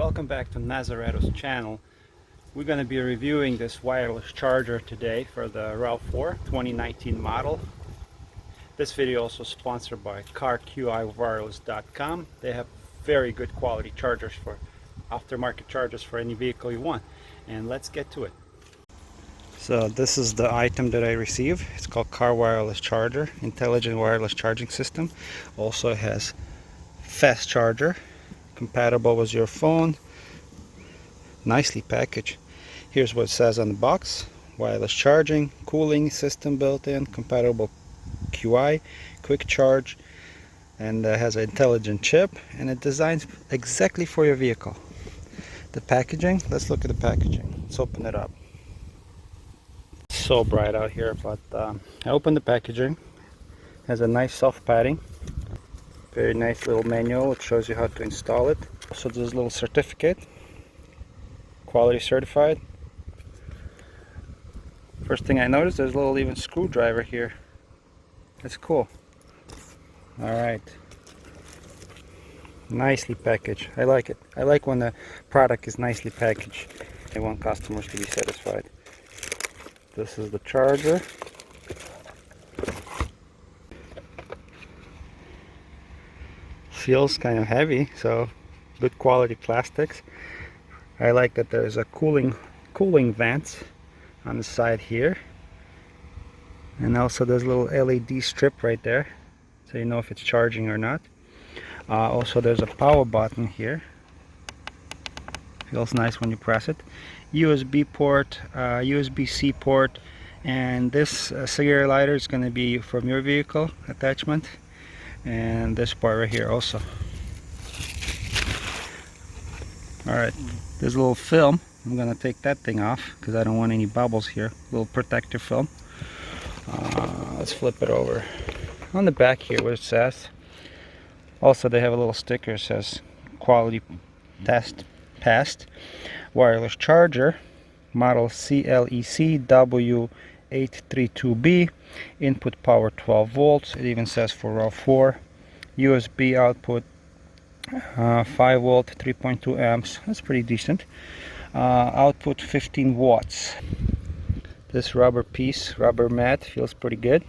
Welcome back to Nazarettos channel. We're going to be reviewing this wireless charger today for the Rav4 2019 model. This video also sponsored by carqiwireless.com. They have very good quality chargers, for aftermarket chargers for any vehicle you want. And let's get to it. So this is the item that I received. It's called Car Wireless Charger, intelligent wireless charging system. Also has fast charger, compatible with your phone. Nicely packaged. Here's what it says on the box: wireless charging, cooling system built in, compatible QI, quick charge, and has an intelligent chip, and it designs exactly for your vehicle. The packaging, let's look at the packaging. Let's open it up. It's so bright out here, but I opened the packaging. It has a nice soft padding. Very nice little manual. It shows you how to install it. So there's a little certificate, quality certified. First thing I noticed, there's a little even screwdriver here. That's cool. Alright, nicely packaged. I like it. I like when the product is nicely packaged. I want customers to be satisfied. This is the charger. Feels kind of heavy, so good quality plastics. I like that there's a cooling vents on the side here, and also there's a little LED strip right there, so you know if it's charging or not. Also there's a power button here. Feels nice when you press it. USB port, USB-C port, and this cigarette lighter is going to be from your vehicle attachment. And this part right here also. Alright, there's a little film. I'm gonna take that thing off because I don't want any bubbles here. Little protective film. Let's flip it over. On the back here where it says, also they have a little sticker that says quality test passed. Wireless charger, model CLEC W832B, input power 12 volts. It even says for Rav4. USB output 5 volt, 3.2 amps. That's pretty decent. Output 15 watts. This rubber mat feels pretty good.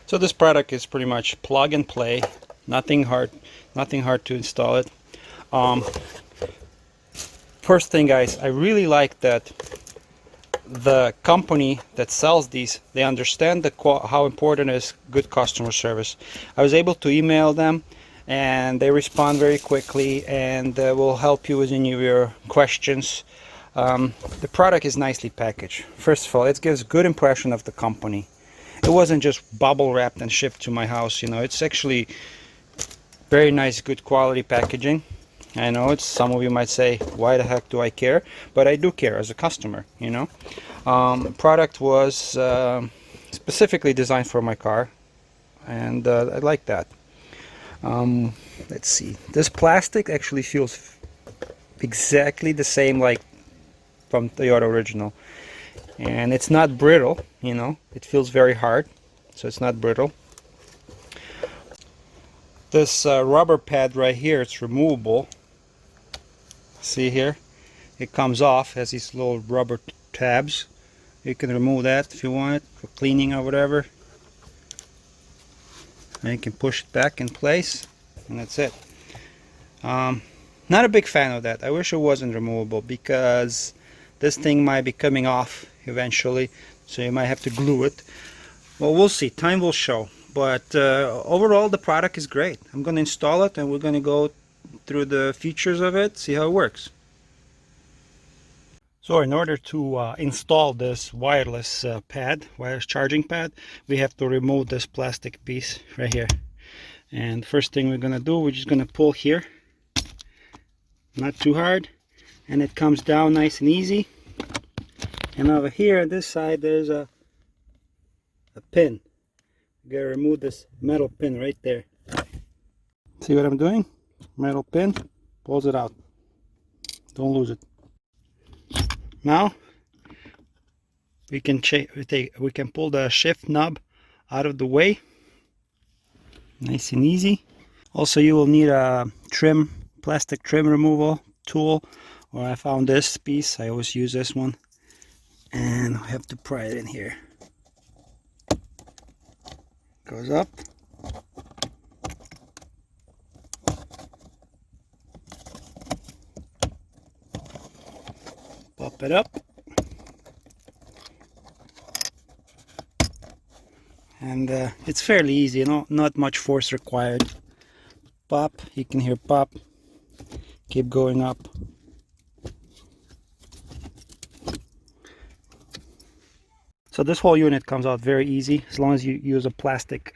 So this product is pretty much plug and play. Nothing hard to install it. First thing, guys, I really like that the company that sells these, they understand how important is good customer service. I was able to email them and they respond very quickly and will help you with any of your questions. The product is nicely packaged. First of all, it gives good impression of the company. It wasn't just bubble wrapped and shipped to my house, you know. It's actually very nice, good quality packaging. I know some of you might say, why the heck do I care? But I do care as a customer, you know. The product was specifically designed for my car, and I like that. Let's see. This plastic actually feels exactly the same like from Toyota original. And it's not brittle, you know. It feels very hard, so it's not brittle. This rubber pad right here, it's removable. See here, it comes off, has these little rubber tabs. You can remove that if you want it for cleaning or whatever, and you can push it back in place, and that's it. Not a big fan of that. I wish it wasn't removable because this thing might be coming off eventually, so you might have to glue it. Well, we'll see, time will show. But overall the product is great. I'm going to install it and we're going to go through the features of it, see how it works. So in order to install this wireless wireless charging pad, we have to remove this plastic piece right here. And first thing we're going to do, we're just going to pull here, not too hard, and it comes down nice and easy. And over here on this side there's a pin. You gotta remove this metal pin right there. See what I'm doing? Metal pin, pulls it out. Don't lose it. Now we can pull the shift knob out of the way. Nice and easy. Also, you will need a trim plastic trim removal tool, or I found this piece. I always use this one, and I have to pry it in here. Goes up. Pop it up. And it's fairly easy, not much force required. Pop, you can hear pop. Keep going up. So this whole unit comes out very easy as long as you use a plastic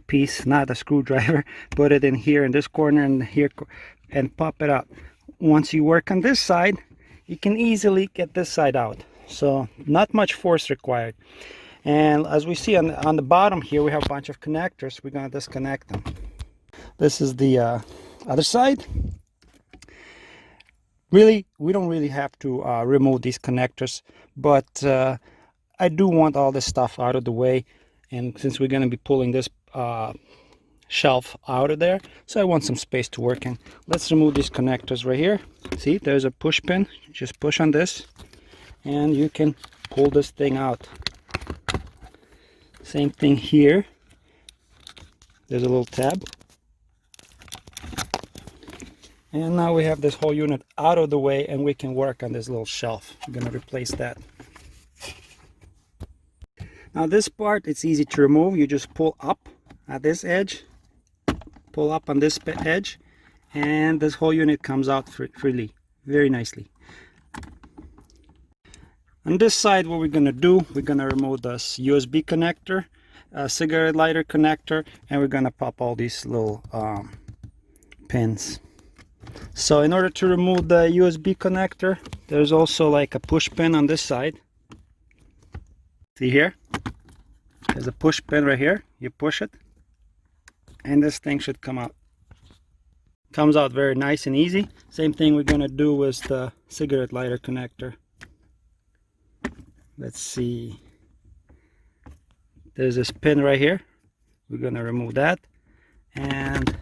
piece, not a screwdriver. Put it in here in this corner and here and pop it out. Once you work on this side, you can easily get this side out. So not much force required. And as we see on the bottom here, we have a bunch of connectors. We're going to disconnect them. This is the other side. Really, we don't really have to remove these connectors, but I do want all this stuff out of the way. And since we're going to be pulling this shelf out of there, so I want some space to work in. Let's remove these connectors right here. See, there's a push pin. Just push on this, and you can pull this thing out. Same thing here. There's a little tab. And now we have this whole unit out of the way, and we can work on this little shelf. I'm going to replace that. Now this part, it's easy to remove. You just pull up at this edge, pull up on this edge, and this whole unit comes out freely, very nicely. On this side, what we're going to do, we're going to remove this USB connector, cigarette lighter connector, and we're going to pop all these little pins. So in order to remove the USB connector, there's also like a push pin on this side. See here? There's a push pin right here. You push it, and this thing should come out. Comes out very nice and easy. Same thing we're going to do with the cigarette lighter connector. Let's see. There's this pin right here. We're going to remove that. And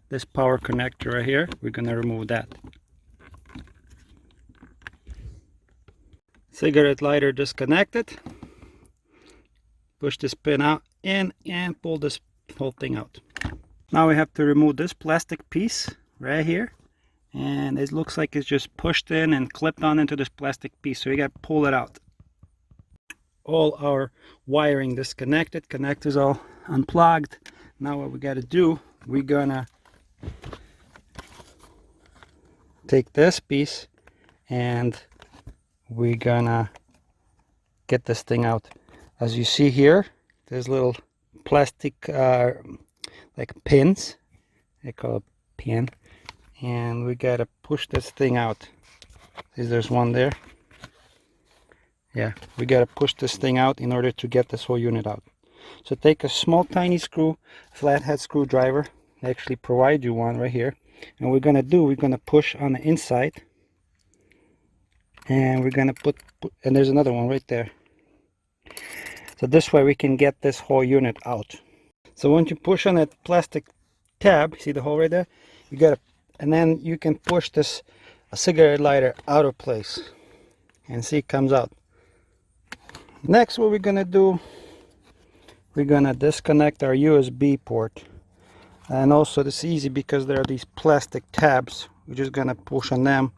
this power connector right here, we're going to remove that. Cigarette lighter disconnected. Push this pin out in and pull this whole thing out. Now we have to remove this plastic piece right here. And it looks like it's just pushed in and clipped on into this plastic piece. So you got to pull it out. All our wiring disconnected, connectors all unplugged. Now what we got to do, we're gonna take this piece and we're gonna get this thing out. As you see here, there's little plastic like pins. They call it pin, and we gotta push this thing out. See, there's one there. Yeah, we gotta push this thing out in order to get this whole unit out. So take a small tiny screw, flathead screwdriver. They actually provide you one right here. And we're gonna push on the inside. And we're gonna put, and there's another one right there. So this way we can get this whole unit out. So once you push on that plastic tab, see the hole right there? You gotta, and then you can push this cigarette lighter out of place. And see, it comes out. Next, what we're gonna do, we're gonna disconnect our USB port. And also this is easy because there are these plastic tabs. We're just gonna push on them.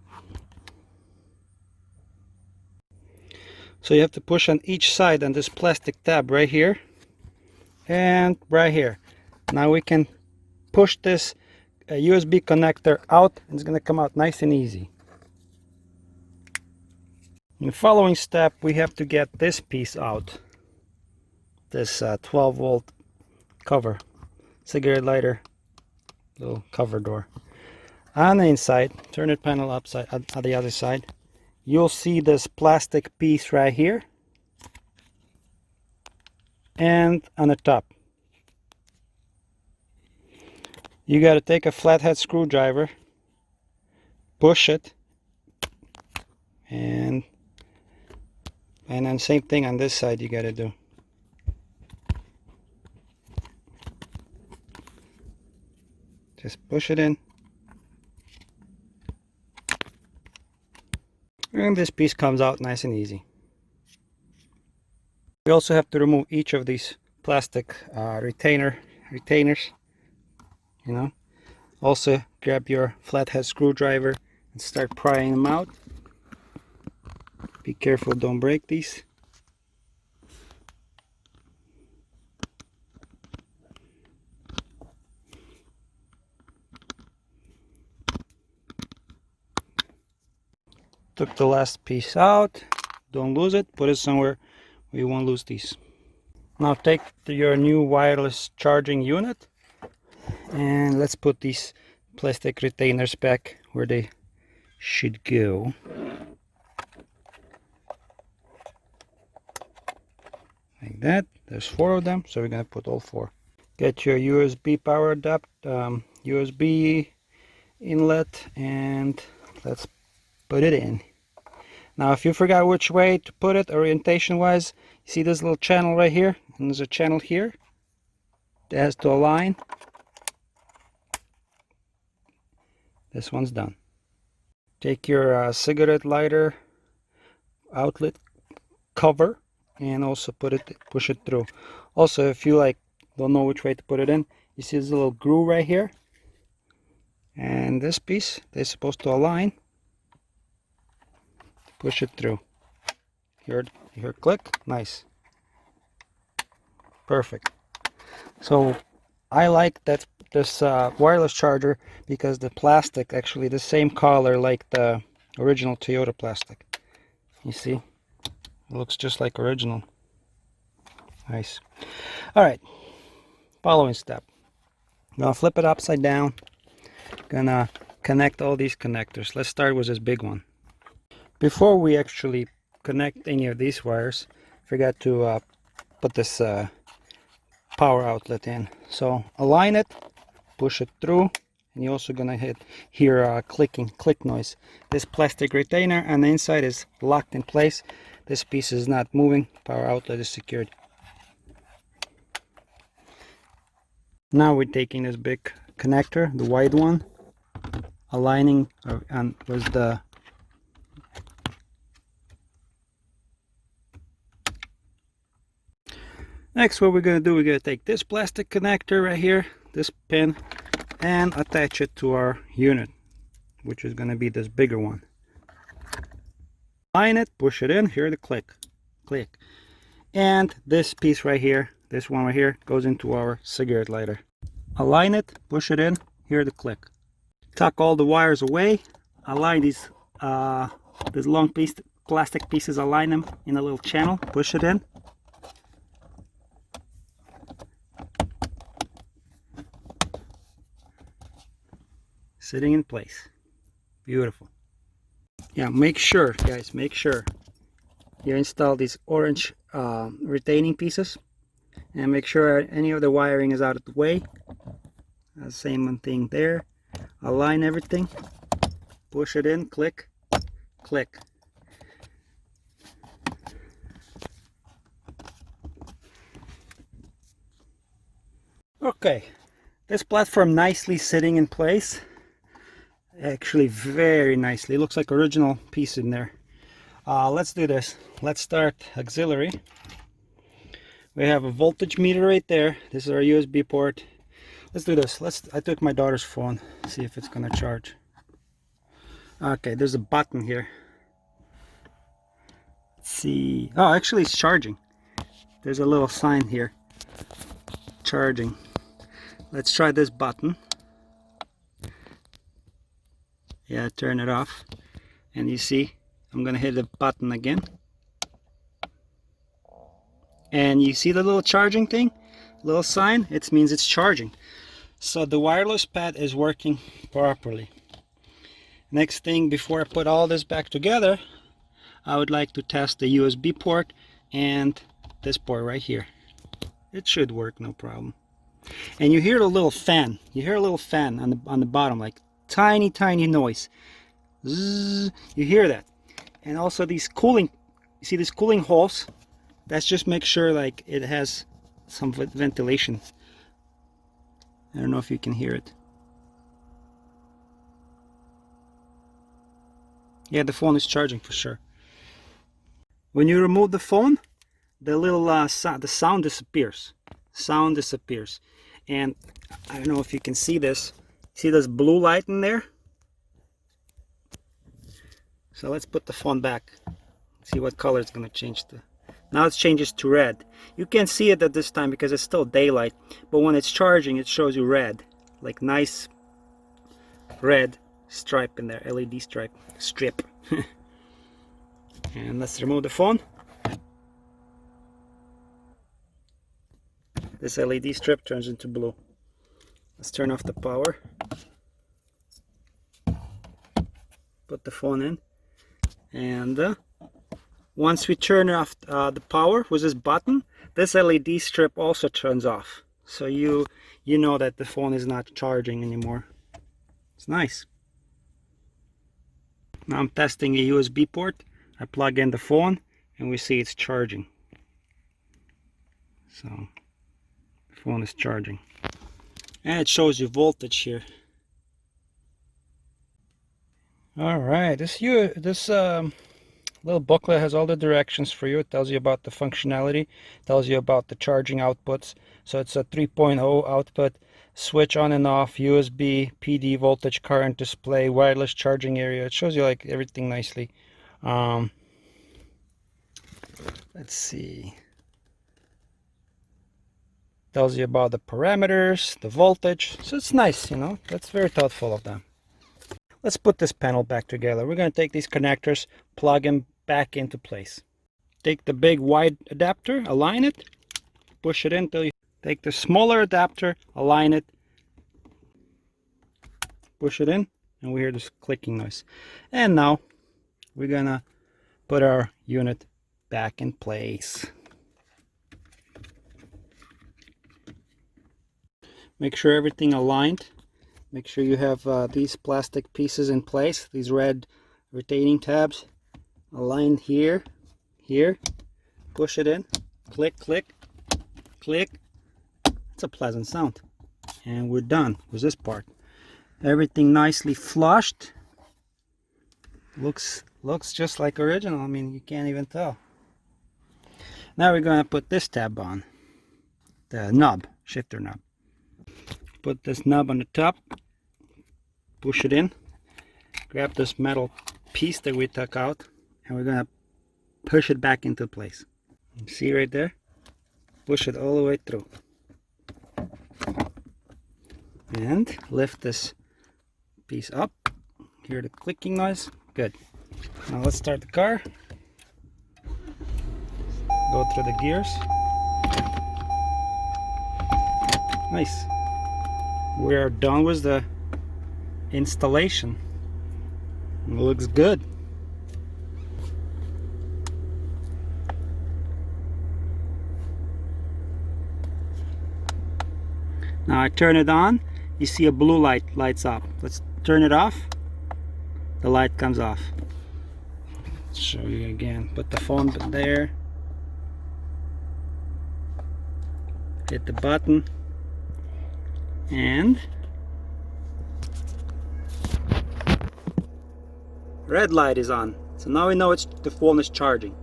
So you have to push on each side on this plastic tab right here and right here. Now we can push this USB connector out, and it's gonna come out nice and easy. In the following step, we have to get this piece out. This 12-volt cover, cigarette lighter, little cover door. On the inside, turn the panel upside on the other side. You'll see this plastic piece right here, and on the top. You got to take a flathead screwdriver, push it, and then same thing on this side you got to do. Just push it in And this piece comes out nice and easy. We also have to remove each of these plastic retainers, you know. Also grab your flathead screwdriver and start prying them out. Be careful, don't break these. Took the last piece out. Don't lose it. Put it somewhere where you won't lose these. Now take your new wireless charging unit and let's put these plastic retainers back where they should go. Like that. There's 4 of them, so we're gonna put all 4. Get your USB power adapter, USB inlet, and let's put it in. Now if you forgot which way to put it orientation wise, you see this little channel right here, and there's a channel here that has to align. This one's done. Take your cigarette lighter outlet cover and also push it through. Also, if you don't know which way to put it in, you see this little groove right here, and this piece, they're supposed to align. Push it through. Here, click. Nice. Perfect. So I like this wireless charger because the plastic actually the same color like the original Toyota plastic. You see, it looks just like original. Nice. All right, following step. I'm gonna flip it upside down. Gonna connect all these connectors. Let's start with this big one. Before we actually connect any of these wires, forgot to put this power outlet in. So align it, push it through, and you're also gonna hear a click noise. This plastic retainer on the inside is locked in place. This piece is not moving. Power outlet is secured. Now we're taking this big connector, the wide one, aligning with the next. What we're going to do, we're going to take this plastic connector right here, this pin, and attach it to our unit, which is going to be this bigger one. Align it, push it in, hear the click, and this piece right here, this one right here, goes into our cigarette lighter. Align it, push it in, hear the click. Tuck all the wires away, align these long plastic pieces, align them in a little channel, push it in. Sitting in place. Beautiful. Yeah, make sure, guys, make sure you install these orange retaining pieces, and make sure any of the wiring is out of the way. Same thing there. Align everything, push it in, click. Okay, this platform nicely sitting in place. Actually very nicely. It looks like original piece in there. Let's do this. Let's start auxiliary. We have a voltage meter right there. This is our USB port. Let's do this. I took my daughter's phone, see if it's gonna charge. Okay, there's a button here. Let's see. Oh, actually it's charging. There's a little sign here. Charging. Let's try this button. Yeah, turn it off, and you see I'm gonna hit the button again, and you see the little charging thing, little sign. It means it's charging. So the wireless pad is working properly. Next thing, before I put all this back together, I would like to test the USB port and this port right here. It should work, no problem. And you hear a little fan. You hear a little fan on the bottom, like tiny noise. Zzz, you hear that. And also these cooling, you see these cooling holes? That's just make sure like it has some ventilation. I don't know if you can hear it. Yeah, the phone is charging for sure. When you remove the phone, the little the sound disappears. Sound disappears. And I don't know if you can see this. See this blue light in there? So let's put the phone back. See what color it's going to change to. Now it changes to red. You can't see it at this time because it's still daylight, but when it's charging it shows you red, like nice red stripe in there, LED strip. And let's remove the phone. This LED strip turns into blue. Let's turn off the power. Put the phone in, and once we turn off the power with this button, this LED strip also turns off. So you know that the phone is not charging anymore. It's nice. Now I'm testing a USB port. I plug in the phone and we see it's charging. So the phone is charging. And it shows you voltage here. Alright, this little booklet has all the directions for you. It tells you about the functionality, tells you about the charging outputs. So it's a 3.0 output, switch on and off, USB, PD, voltage, current, display, wireless charging area. It shows you like everything nicely. Let's see. Tells you about the parameters, the voltage. So it's nice, you know. That's very thoughtful of them. Let's put this panel back together. We're going to take these connectors, plug them back into place. Take the big wide adapter, align it, push it in till you take the smaller adapter, align it, push it in, and we hear this clicking noise. And now we're gonna put our unit back in place. Make sure everything aligned. Make sure you have these plastic pieces in place, these red retaining tabs aligned here, push it in, click, click, click. It's a pleasant sound. And we're done with this part. Everything nicely flushed. Looks just like original. I mean, you can't even tell. Now we're going to put this tab on, the knob, shifter knob. Put this knob on the top, push it in, grab this metal piece that we took out, and we're going to push it back into place. See right there? Push it all the way through. And lift this piece up. Hear the clicking noise? Good. Now let's start the car. Go through the gears. Nice. We are done with the installation. It looks good. Now I turn it on, you see a blue light lights up. Let's turn it off. The light comes off. Let's show you again. Put the phone there. Hit the button. And red light is on. So now we know the phone is charging.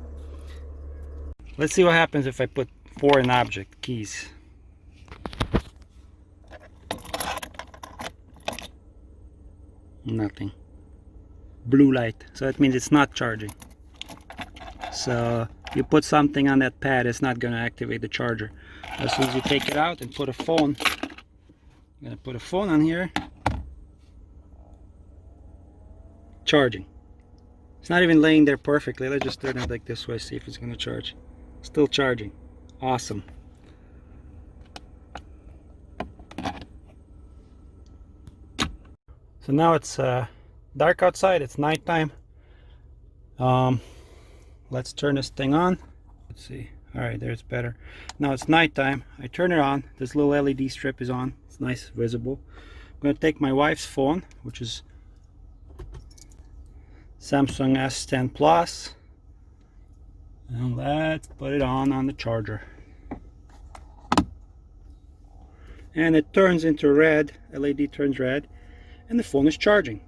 Let's see what happens if I put foreign object keys. Nothing. Blue light. So that means it's not charging. So you put something on that pad, it's not going to activate the charger. As soon as you take it out and put a phone, I'm going to put a phone on here. Charging. It's not even laying there perfectly. Let's just turn it like this way, see if it's going to charge. Still charging. Awesome. So now it's dark outside. It's nighttime. Let's turn this thing on. Let's see. Alright, there it's better. Now it's nighttime. I turn it on. This little LED strip is on. It's nice, visible. I'm going to take my wife's phone, which is Samsung S10 Plus, and let's put it on the charger. And it turns into red. LED turns red, and the phone is charging.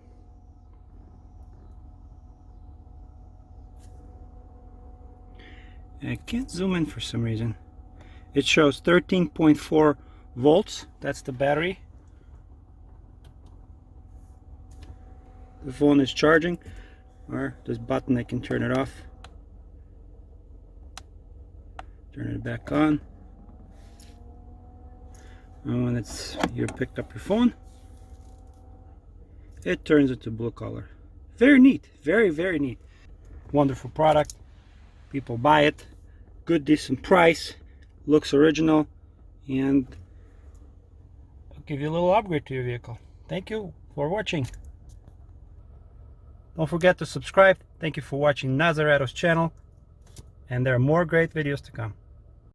I can't zoom in for some reason. It shows 13.4 volts. That's the battery. The phone is charging, or this button I can turn it off. Turn it back on. And when you picked up your phone, it turns into blue color. Very neat, very, very neat. Wonderful product. People buy it. Good, decent price. Looks original, and I'll give you a little upgrade to your vehicle. Thank you for watching. Don't forget to subscribe. Thank you for watching Nazarettos channel, and there are more great videos to come.